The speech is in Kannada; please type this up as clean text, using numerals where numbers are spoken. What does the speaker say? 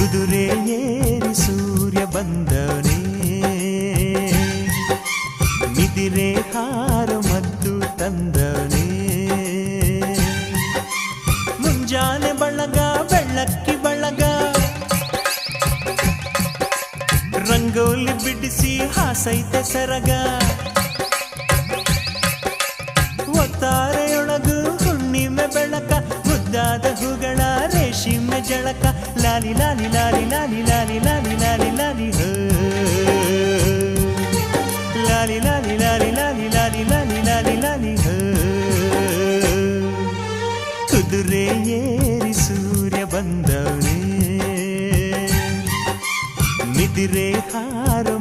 ಕುದುರೆ ಏರಿ ಸೂರ್ಯ ಬಂದವನೇ, ನಿದಿರೆ ಹಾರು ಮದ್ದು ತಂದವನೇ. ಮುಂಜಾನೆ ಬಳಗ ಬೆಳ್ಳಕ್ಕಿ ಬಳಗ, ರಂಗೋಲಿ ಬಿಡಿಸಿ ಹಾಸೈತೆ ಸರಗ. ಒತ್ತಾರೆಯೊಳಗು ಹುಣ್ಣಿಮೆ ಬೆಳಕ, ಮುದ್ದಾದ ಹೂಗಳ ರೇಷ್ಮೆ ಜಳಕ. ಲಾಲಿ ಲಾಲಿ ಲಾಲಿ ಲಾಲಿ ಲಾಲಿ ಲಾಲಿ ಲಾಲಿ ಲಾಲಿ ಹೋ, ಲಾಲಿ ಲಾಲಿ ಲಾಲಿ ಲಾಲಿ ಲಾಲಿ ಲಾಲಿ ಲಾಲಿ ಲಾಲಿ ಹೋ. ಕುದುರೆ ಏರಿ ಸೂರ್ಯ ಬಂದವನೇ, ನಿದಿರೆ ಹಾರೋ